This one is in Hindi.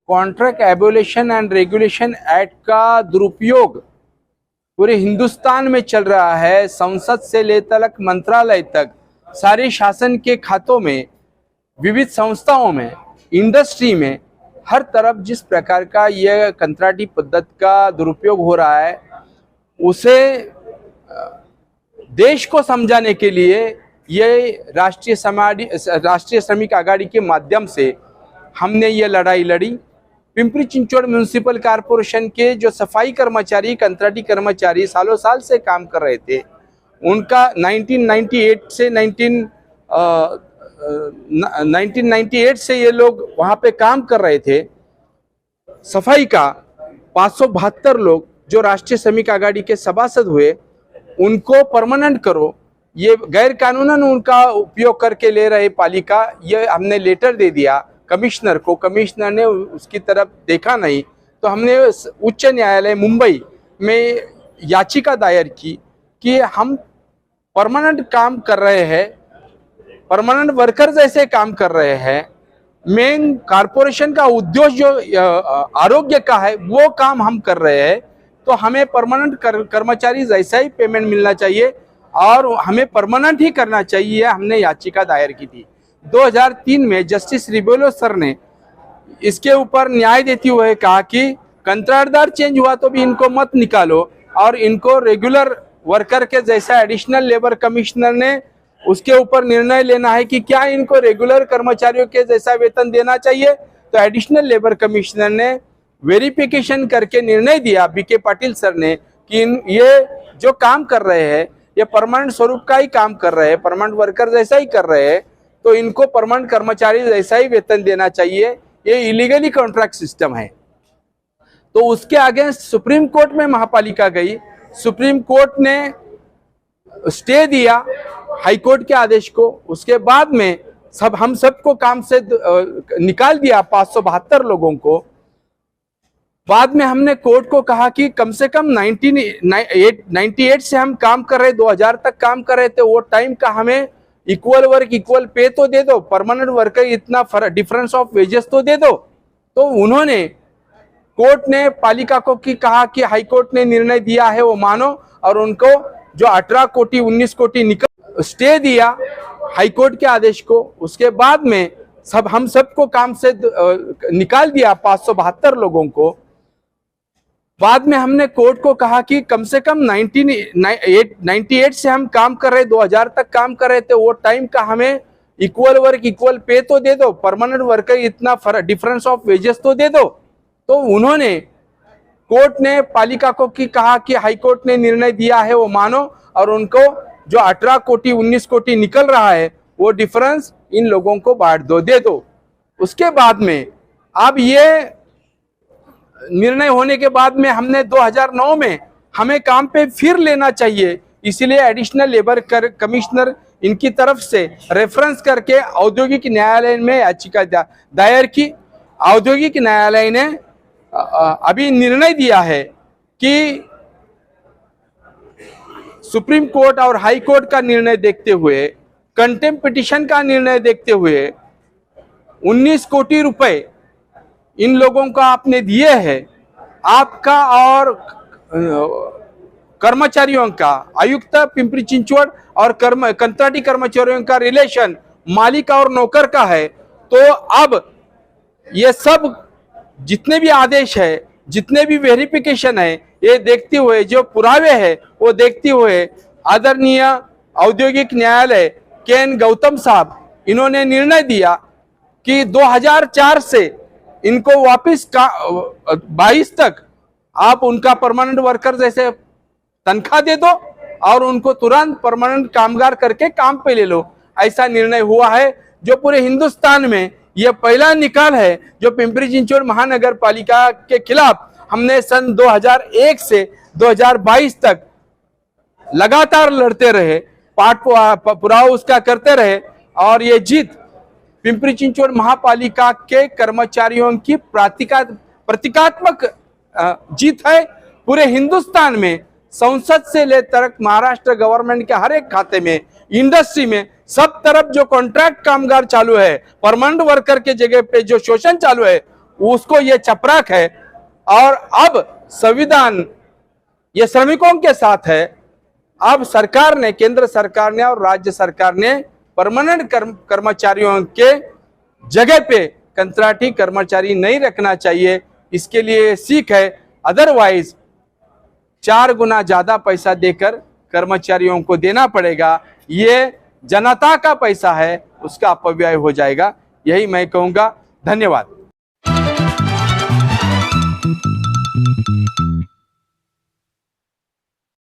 Contract abolition and regulation act का दुरुपयोग पूरे हिंदुस्तान में चल रहा है। संसद से लेकर मंत्रालय तक सारे शासन के खातों में, विविध संस्थाओं में, इंडस्ट्री में, हर तरफ जिस प्रकार का यह कंत्राटी पद्धति का दुरुपयोग हो रहा है, उसे देश को समझाने के लिए ये राष्ट्रीय श्रमिक आघाड़ी के माध्यम से हमने ये लड़ाई लड़ी। पिंपरी चिंचवड़ म्युनिसिपल कॉरपोरेशन के जो सफाई कर्मचारी, कंत्राटी कर्मचारी सालों साल से काम कर रहे थे, उनका 1998 से ये लोग वहाँ पे काम कर रहे थे। सफाई का 572 लोग जो राष्ट्रीय श्रमिक आघाड़ी के सभासद हुए, उनको परमानेंट करो। ये गैर कानूनन उनका उपयोग करके ले रहे पालिका, ये हमने लेटर दे दिया कमिश्नर को। कमिश्नर ने उसकी तरफ देखा नहीं, तो हमने उच्च न्यायालय मुंबई में याचिका दायर की कि हम परमानेंट काम कर रहे हैं, परमानेंट वर्कर जैसे काम कर रहे हैं। मेन कॉरपोरेशन का उद्देश्य जो आरोग्य का है, वो काम हम कर रहे हैं, तो हमें परमानेंट कर्मचारी जैसा ही पेमेंट मिलना चाहिए और हमें परमानेंट ही करना चाहिए। हमने याचिका दायर की थी। 2003 में जस्टिस रिबेलो सर ने इसके ऊपर न्याय देते हुए कहा कि कंत्राटदार चेंज हुआ तो भी इनको मत निकालो और इनको रेगुलर वर्कर के जैसा एडिशनल लेबर कमिश्नर ने उसके ऊपर निर्णय लेना है कि क्या इनको रेगुलर कर्मचारियों के जैसा वेतन देना चाहिए। तो एडिशनल लेबर कमिश्नर ने वेरिफिकेशन करके निर्णय दिया, बीके पाटिल सर ने, कि ये जो काम कर रहे हैं ये परमानेंट स्वरूप का ही काम कर रहे हैं, परमानेंट वर्कर जैसा ही कर रहे हैं, तो इनको परमानेंट कर्मचारी जैसा ही वेतन देना चाहिए। ये इलीगली कॉन्ट्रैक्ट सिस्टम है। तो उसके आगे सुप्रीम कोर्ट में महापालिका गई। सुप्रीम कोर्ट ने स्टे दिया हाई कोर्ट के आदेश को। उसके बाद में हम सबको काम से निकाल दिया, 572 लोगों को। बाद में हमने कोर्ट को कहा कि कम से कम 1998 से हम काम कर रहे, 2000 तक काम कर रहे थे, वो टाइम का हमें इक्वल वर्क इक्वल पे तो दे दो, परमानेंट वर्कर इतना डिफरेंस ऑफ वेजेस तो दे दो। तो उन्होंने, कोर्ट ने पालिका को कहा कि हाई कोर्ट ने निर्णय दिया है वो मानो, और उनको जो 18 कोटी 19 कोटी निकल स्टे दिया हाई कोर्ट के आदेश को। उसके बाद में हम सबको काम से निकाल दिया, 572 लोगों को। बाद में हमने कोर्ट को कहा कि कम से कम 1998 से हम काम कर रहे, 2000 तक काम कर रहे थे, वो टाइम का हमें इक्वल वर्क इक्वल पे तो दे दो, परमानेंट वर्कर इतना डिफरेंस ऑफ वेजेस तो दे दो। तो उन्होंने, कोर्ट ने पालिका को कहा कि हाई कोर्ट ने निर्णय दिया है वो मानो, और उनको जो 18 कोटी 19 कोटी निकल रहा है वो डिफरेंस इन लोगों को बांट दो, दे दो। उसके बाद में अब ये निर्णय होने के बाद में हमने 2009 में हमें काम पे फिर लेना चाहिए, इसलिए एडिशनल लेबर कमिश्नर इनकी तरफ से रेफरेंस करके औद्योगिक न्यायालय में याचिका दायर की। औद्योगिक न्यायालय ने अभी निर्णय दिया है कि सुप्रीम कोर्ट और हाई कोर्ट का निर्णय देखते हुए, कंटेम्प्ट पिटीशन का निर्णय देखते हुए 19 कोटी रुपए इन लोगों को आपने दिए हैं, आपका और कर्मचारियों का, आयुक्त पिंपरी चिंचवड़ और कंत्राटी कर्मचारियों का रिलेशन मालिक और नौकर का है। तो अब ये सब जितने भी आदेश है, जितने भी वेरिफिकेशन है, ये देखते हुए, जो पुरावे है वो देखते हुए, आदरणीय औद्योगिक न्यायालय के गौतम साहब, इन्होंने निर्णय दिया कि 2004 से इनको वापस 22 तक आप उनका परमानेंट वर्कर जैसे तनख्वाह दे दो और उनको तुरंत परमानेंट कामगार करके काम पे ले लो। ऐसा निर्णय हुआ है, जो पूरे हिंदुस्तान में यह पहला निकाल है, जो पिंपरी चिंचवड़ महानगर पालिका के खिलाफ हमने सन 2001 से 2022 तक लगातार लड़ते रहे, पाठ पुरावा उसका करते रहे, और ये जीत पिंपरी चिंचवड़ महापालिका के कर्मचारियों की प्रतीकात्मक जीत है। पूरे हिंदुस्तान में संसद से लेकर महाराष्ट्र गवर्नमेंट के हर एक खाते में इंडस्ट्री में सब तरफ जो कॉन्ट्रैक्ट कामगार चालू है, परमानेंट वर्कर के जगह पे जो शोषण चालू है, उसको ये चपराक है। और अब संविधान ये श्रमिकों के साथ है। अब सरकार ने, केंद्र सरकार ने और राज्य सरकार ने परमानेंट कर्मचारियों के जगह पे कंत्राटी कर्मचारी नहीं रखना चाहिए। इसके लिए सीख है, अदरवाइज 4 गुना ज्यादा पैसा देकर कर्मचारियों को देना पड़ेगा। ये जनता का पैसा है, उसका अपव्यय हो जाएगा। यही मैं कहूंगा। धन्यवाद।